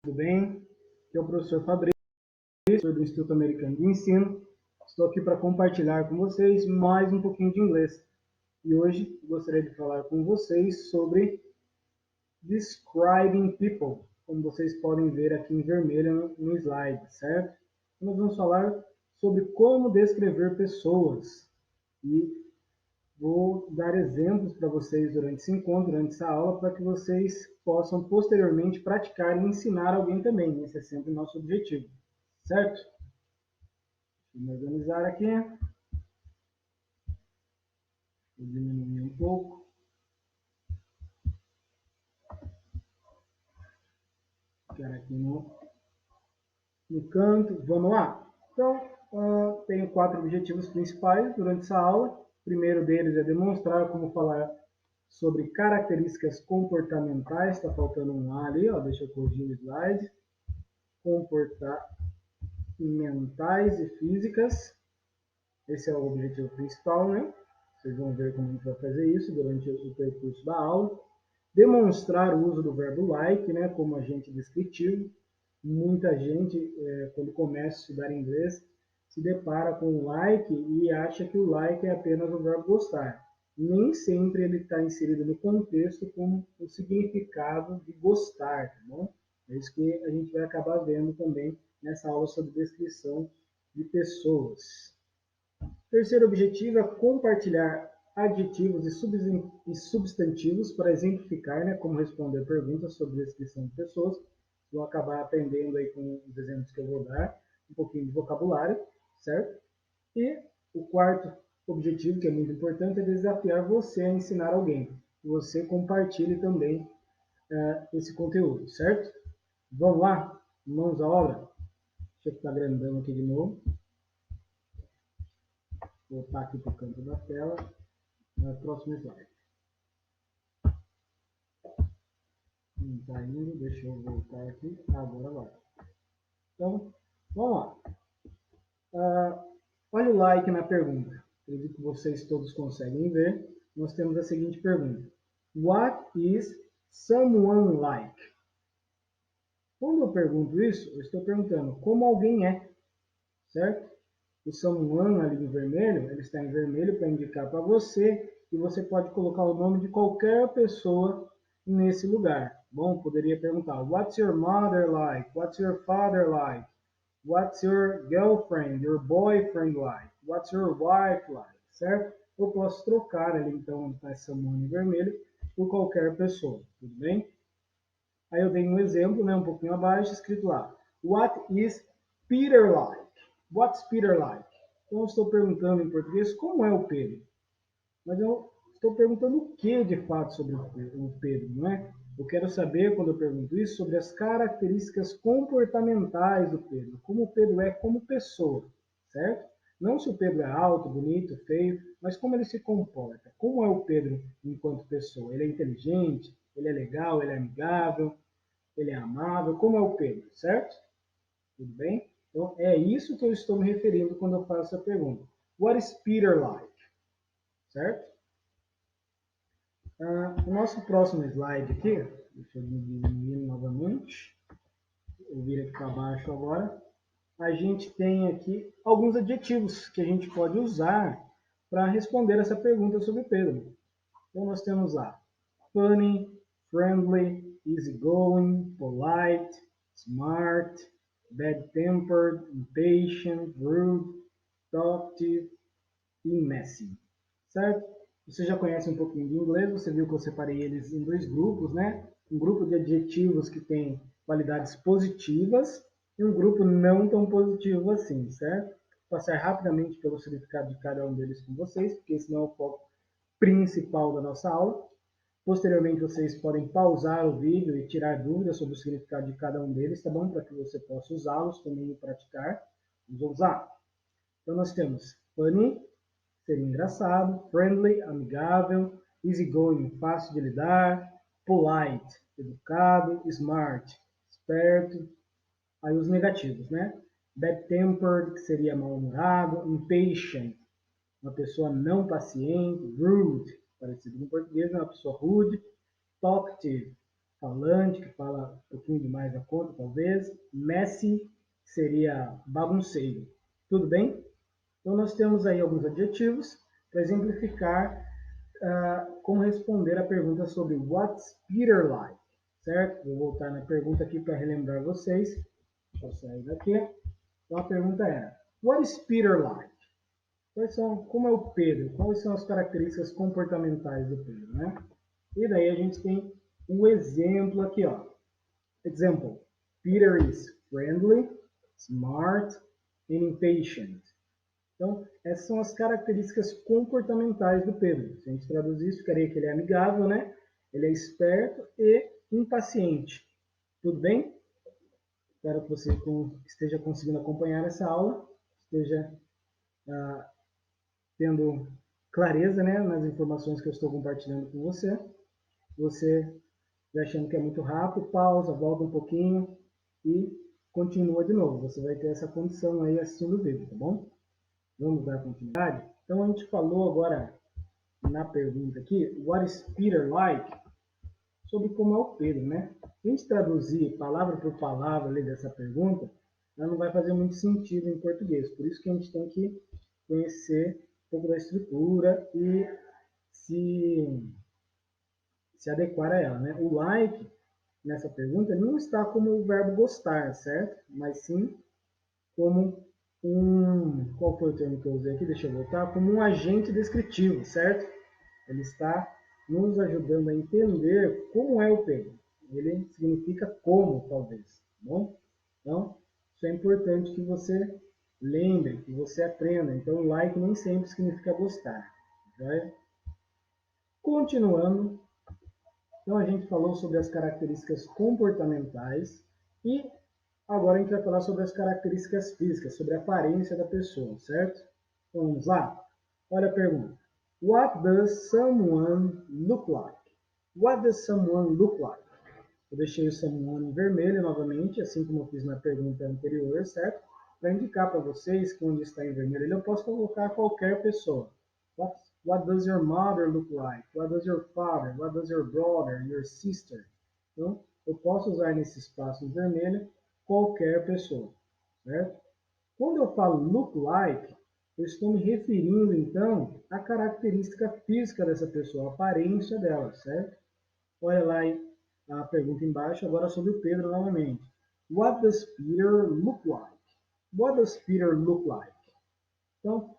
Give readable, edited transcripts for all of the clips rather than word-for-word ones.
Tudo bem? Aqui é o professor Fabrício, do Instituto Americano de Ensino. Estou aqui para compartilhar com vocês mais um pouquinho de inglês. E hoje gostaria de falar com vocês sobre describing people, como vocês podem ver aqui em vermelho no slide, certo? Nós vamos falar sobre como descrever pessoas. E vou dar exemplos para vocês durante esse encontro, durante essa aula, para que vocês possam posteriormente praticar e ensinar alguém também. Esse é sempre o nosso objetivo, certo? Deixa eu me organizar aqui. Vou diminuir um pouco. Ficar aqui no canto. Vamos lá? Então, tenho 4 objetivos principais durante essa aula. O primeiro deles é demonstrar como falar sobre características comportamentais. Está faltando um A ali, ó, deixa eu corrigir o slide. Comportamentais e físicas. Esse é o objetivo principal, né? Vocês vão ver como a gente vai fazer isso durante o percurso da aula. Demonstrar o uso do verbo like, né, como agente descritivo. Muita gente, quando começa a estudar inglês, se depara com o like e acha que o like é apenas o verbo gostar. Nem sempre ele está inserido no contexto com o significado de gostar, tá bom? É isso que a gente vai acabar vendo também nessa aula sobre descrição de pessoas. Terceiro objetivo é compartilhar adjetivos e substantivos para exemplificar, né, como responder perguntas sobre descrição de pessoas. Vou acabar aprendendo aí com os exemplos que eu vou dar, um pouquinho de vocabulário, certo? E o quarto objetivo, que é muito importante, é desafiar você a ensinar alguém. Que você compartilhe também esse conteúdo, certo? Vamos lá? Mãos à obra? Deixa eu ficar grandão aqui de novo. Vou voltar aqui para o canto da tela. Próximo slide. Não está indo, deixa eu voltar aqui. Agora vai. Então, vamos lá. Olha o like na pergunta. Acredito que vocês todos conseguem ver. Nós temos a seguinte pergunta. What is someone like? Quando eu pergunto isso, eu estou perguntando como alguém é, certo? O someone ali em vermelho, ele está em vermelho para indicar para você que você pode colocar o nome de qualquer pessoa nesse lugar. Bom, poderia perguntar, what's your mother like? What's your father like? What's your girlfriend, your boyfriend like? What's your wife like? Certo? Eu posso trocar ali, então, essa mão em vermelho por qualquer pessoa, tudo bem? Aí eu dei um exemplo, né, um pouquinho abaixo, escrito lá, what is Peter like? What's Peter like? Então eu estou perguntando em português como é o Pedro. Mas eu estou perguntando o que de fato sobre o Pedro, não é? Eu quero saber, quando eu pergunto isso, sobre as características comportamentais do Pedro. Como o Pedro é como pessoa, certo? Não se o Pedro é alto, bonito, feio, mas como ele se comporta. Como é o Pedro enquanto pessoa? Ele é inteligente? Ele é legal? Ele é amigável? Ele é amável? Como é o Pedro, certo? Tudo bem? Então, é isso que eu estou me referindo quando eu faço essa pergunta. What is Peter like? Certo? O nosso próximo slide aqui, deixa eu diminuir novamente, vou vir aqui para baixo agora, a gente tem aqui alguns adjetivos que a gente pode usar para responder essa pergunta sobre Pedro. Então nós temos lá funny, friendly, easygoing, polite, smart, bad-tempered, impatient, rude, talkative e messy, certo? Você já conhece um pouquinho de inglês, você viu que eu separei eles em 2 grupos, né? Um grupo de adjetivos que tem qualidades positivas e um grupo não tão positivo assim, certo? Vou passar rapidamente pelo significado de cada um deles com vocês, porque esse não é o foco principal da nossa aula. Posteriormente, vocês podem pausar o vídeo e tirar dúvidas sobre o significado de cada um deles, tá bom? Para que você possa usá-los também e praticar. Vamos usar. Então, nós temos funny, seria engraçado, friendly, amigável, easygoing, fácil de lidar, polite, educado, smart, esperto. Aí os negativos, né? Bad-tempered, que seria mal-humorado, impatient, uma pessoa não paciente, rude, parecido com o português, né? Uma pessoa rude, talkative, falante, que fala um pouquinho demais da conta, talvez. Messy seria bagunceiro. Tudo bem? Então, nós temos aí alguns adjetivos para exemplificar como responder a pergunta sobre What's Peter like? Certo? Vou voltar na pergunta aqui para relembrar vocês. Deixa eu sair daqui. Então, a pergunta era, What is Peter like? Como é o Pedro? Quais são as características comportamentais do Pedro, né? E daí a gente tem um exemplo aqui, ó. Example. Peter is friendly, smart and impatient. Então, essas são as características comportamentais do Pedro. Se a gente traduzir isso, ficaria que ele é amigável, né? Ele é esperto e impaciente. Tudo bem? Espero que você esteja conseguindo acompanhar essa aula, esteja tendo clareza, né, nas informações que eu estou compartilhando com você. Se você estiver achando que é muito rápido, pausa, volta um pouquinho e continua de novo. Você vai ter essa condição aí assistindo o vídeo, tá bom? Vamos dar continuidade? Então, a gente falou agora na pergunta aqui, What is Peter like? Sobre como é o Pedro, né? Se a gente traduzir palavra por palavra ali dessa pergunta, ela não vai fazer muito sentido em português. Por isso que a gente tem que conhecer um pouco da estrutura e se adequar a ela, né? O like nessa pergunta não está como o verbo gostar, certo? Mas sim como qual foi o termo que eu usei aqui? Deixa eu voltar. Como um agente descritivo, certo? Ele está nos ajudando a entender como é o Pedro. Ele significa como, talvez, tá bom? Então, isso é importante que você lembre, que você aprenda. Então, like nem sempre significa gostar. Tá? Continuando, então a gente falou sobre as características comportamentais e agora a gente vai falar sobre as características físicas, sobre a aparência da pessoa, certo? Então vamos lá? Olha a pergunta. What does someone look like? What does someone look like? Eu deixei o someone em vermelho novamente, assim como eu fiz na pergunta anterior, certo? Para indicar para vocês que onde está em vermelho eu posso colocar qualquer pessoa. What does your mother look like? What does your father? What does your brother? Your sister? Então, eu posso usar nesse espaço em vermelho qualquer pessoa, certo? Quando eu falo look like, eu estou me referindo, então, à característica física dessa pessoa, a aparência dela, certo? Olha lá a pergunta embaixo, agora sobre o Pedro novamente. What does Peter look like? What does Peter look like? Então,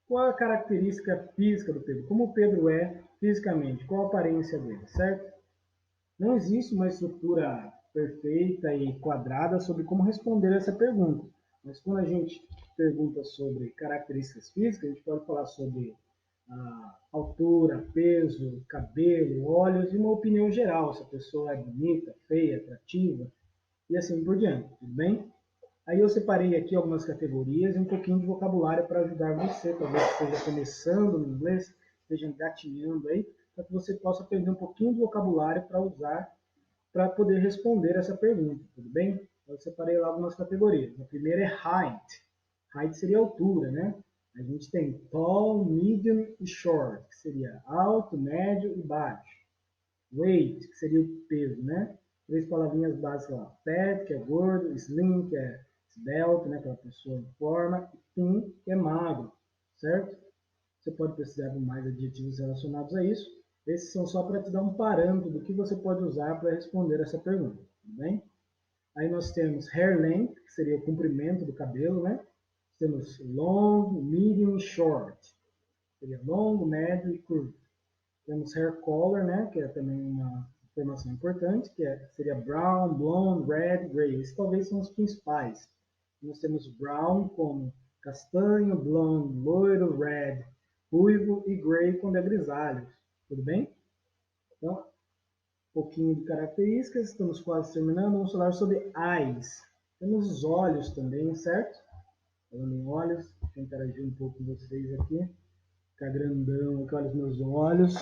qual a característica física do Pedro? Como o Pedro é fisicamente? Qual a aparência dele, certo? Não existe uma estrutura perfeita e quadrada sobre como responder essa pergunta. Mas quando a gente pergunta sobre características físicas, a gente pode falar sobre altura, peso, cabelo, olhos e uma opinião geral, se a pessoa é bonita, feia, atrativa e assim por diante, tudo bem? Aí eu separei aqui algumas categorias e um pouquinho de vocabulário para ajudar você, talvez esteja começando no inglês, esteja engatinhando aí, para que você possa aprender um pouquinho de vocabulário para usar para poder responder essa pergunta, tudo bem? Eu separei lá algumas categorias. A primeira é height. Height seria altura, né? A gente tem tall, medium e short, que seria alto, médio e baixo. Weight, que seria o peso, né? Três palavrinhas básicas lá. Fat, que é gordo, slim, que é esbelto, né? Aquela pessoa em forma, e thin, que é magro, certo? Você pode precisar de mais adjetivos relacionados a isso. Esses são só para te dar um parâmetro do que você pode usar para responder essa pergunta, tudo bem? Aí nós temos hair length, que seria o comprimento do cabelo, né? Temos long, medium e short. Seria longo, médio e curto. Temos hair color, né? Que é também uma informação importante, seria brown, blonde, red, gray. Esses talvez são os principais. Nós temos brown como castanho, blonde, loiro, red, ruivo e gray quando é grisalho. Tudo bem? Então, um pouquinho de características, estamos quase terminando. Vamos falar sobre eyes. Temos os olhos também, certo? Falando em olhos, deixa eu interagir um pouco com vocês aqui. Ficar grandão aqui, olha os meus olhos.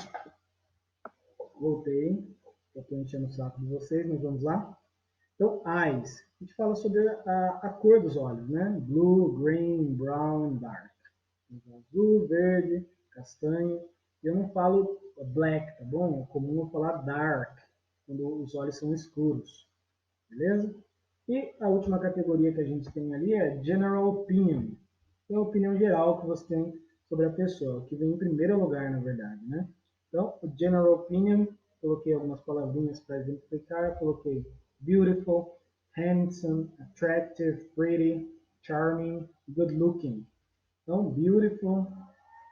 Voltei. Estou aqui enchendo o saco de vocês, mas vamos lá. Então, eyes. A gente fala sobre a cor dos olhos, né? Blue, green, brown, dark. Então, azul, verde, castanho. Eu não falo black, tá bom? É comum eu falar dark. quando os olhos são escuros, beleza? E a última categoria que a gente tem ali é General Opinion, que é a opinião geral que você tem sobre a pessoa, que vem em primeiro lugar, na verdade, né? Então, o General Opinion, coloquei algumas palavrinhas para exemplificar, coloquei beautiful, handsome, attractive, pretty, charming, good looking. Então, beautiful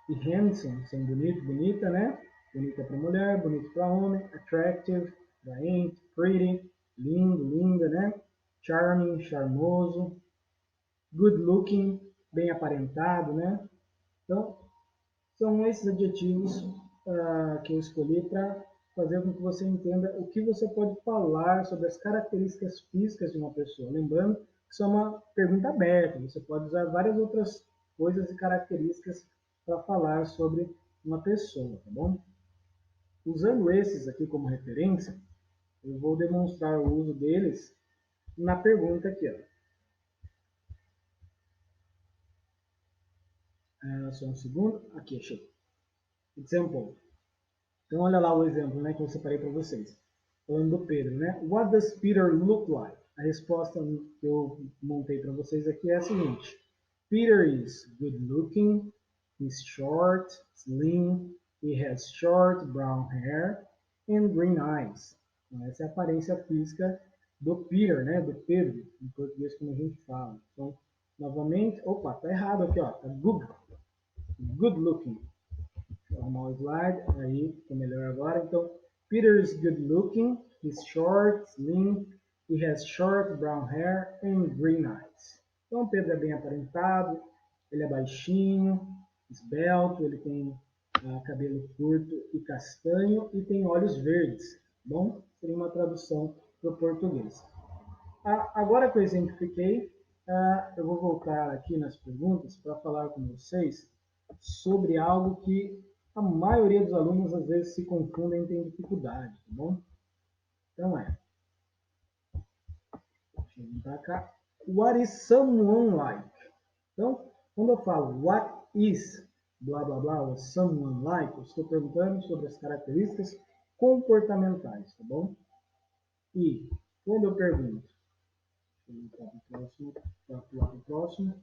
e handsome são bonito, bonita, né? Bonita para mulher, bonito para homem, attractive, atraente, pretty, lindo, linda, né? Charming, charmoso, good looking, bem aparentado, né? Então, são esses adjetivos que eu escolhi para fazer com que você entenda o que você pode falar sobre as características físicas de uma pessoa. Lembrando que isso é uma pergunta aberta, você pode usar várias outras coisas e características para falar sobre uma pessoa, tá bom? Usando esses aqui como referência, eu vou demonstrar o uso deles na pergunta aqui, ó. Só um segundo. Aqui, achei. Example. Então, olha lá o exemplo, né, que eu separei para vocês. Falando do Pedro, né? What does Peter look like? A resposta que eu montei para vocês aqui é a seguinte. Peter is good looking, he's short, slim, he has short brown hair and green eyes. Então, essa é a aparência física do Peter, né? Do Pedro, em português como a gente fala. Então, novamente, opa, tá errado aqui, ó. Tá good looking. Vou arrumar o slide, aí ficou melhor agora. Então, Peter is good looking, he's short, slim, he has short brown hair and green eyes. Então, Pedro é bem aparentado, ele é baixinho, esbelto, ele tem cabelo curto e castanho e tem olhos verdes. Bom, seria uma tradução para o português. Agora que eu exemplifiquei, eu vou voltar aqui nas perguntas para falar com vocês sobre algo que a maioria dos alunos às vezes se confundem e tem dificuldade, tá bom? Então deixa eu vir para cá. What is someone like? Então, quando eu falo what is blá blá blá ou someone like, eu estou perguntando sobre as características comportamentais, tá bom? E quando eu pergunto, para o próximo,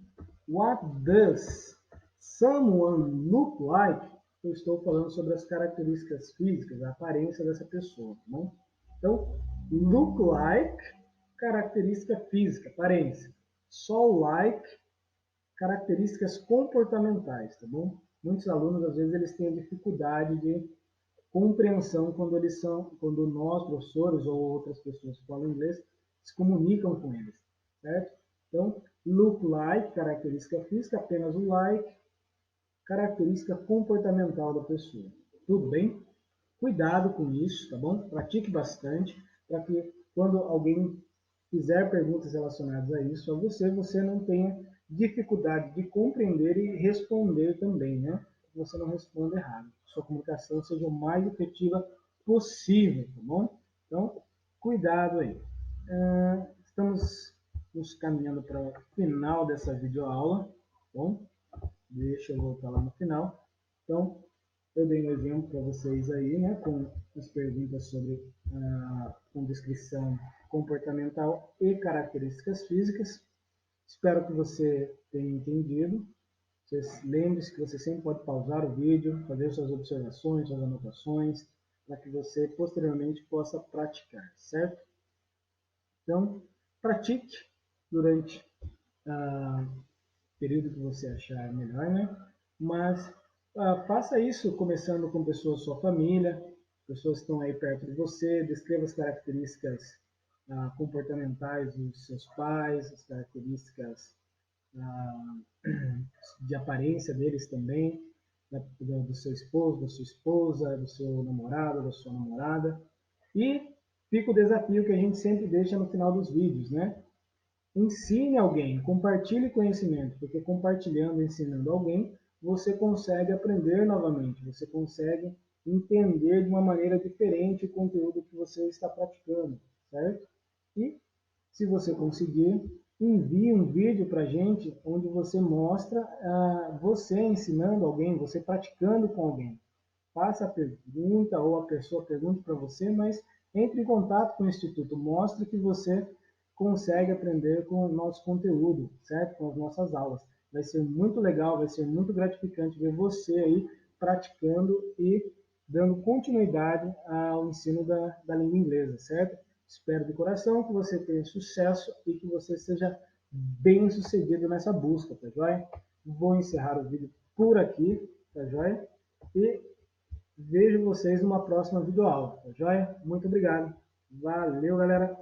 what does someone look like? Eu estou falando sobre as características físicas, a aparência dessa pessoa, tá bom? Então, look like, característica física, aparência. Só like, características comportamentais, tá bom? Muitos alunos, às vezes, eles têm dificuldade de compreensão quando nós, professores ou outras pessoas que falam inglês, se comunicam com eles, certo? Então, look like, característica física, apenas o like, característica comportamental da pessoa. Tudo bem? Cuidado com isso, tá bom? Pratique bastante, para que quando alguém fizer perguntas relacionadas a isso, a você não tenha dificuldade de compreender e responder também, né? Que você não responda errado. Sua comunicação seja o mais efetiva possível, tá bom? Então, cuidado aí. Estamos nos caminhando para o final dessa videoaula, tá bom? Deixa eu voltar lá no final. Então, eu dei um exemplo para vocês aí, né, com as perguntas sobre com descrição comportamental e características físicas. Espero que você tenha entendido. Lembre-se que você sempre pode pausar o vídeo, fazer suas observações, suas anotações, para que você posteriormente possa praticar, certo? Então, pratique durante período que você achar melhor, né? Mas faça isso começando com pessoas da sua família, pessoas que estão aí perto de você, descreva as características comportamentais dos seus pais, as características de aparência deles também, do seu esposo, da sua esposa, do seu namorado, da sua namorada. E fica o desafio que a gente sempre deixa no final dos vídeos, né? Ensine alguém, compartilhe conhecimento, porque compartilhando, ensinando alguém, você consegue aprender novamente, você consegue entender de uma maneira diferente o conteúdo que você está praticando, certo? E, se você conseguir, envie um vídeo para a gente onde você mostra você ensinando alguém, você praticando com alguém. Faça a pergunta ou a pessoa pergunte para você, mas Entre em contato com o Instituto, mostre que você consegue aprender com o nosso conteúdo, certo? Com as nossas aulas. Vai ser muito legal, vai ser muito gratificante ver você aí praticando e dando continuidade ao ensino da língua inglesa, certo? Espero de coração que você tenha sucesso e que você seja bem sucedido nessa busca, tá joia? Vou encerrar o vídeo por aqui, tá joia? E vejo vocês numa próxima videoaula, tá joia? Muito obrigado. Valeu, galera!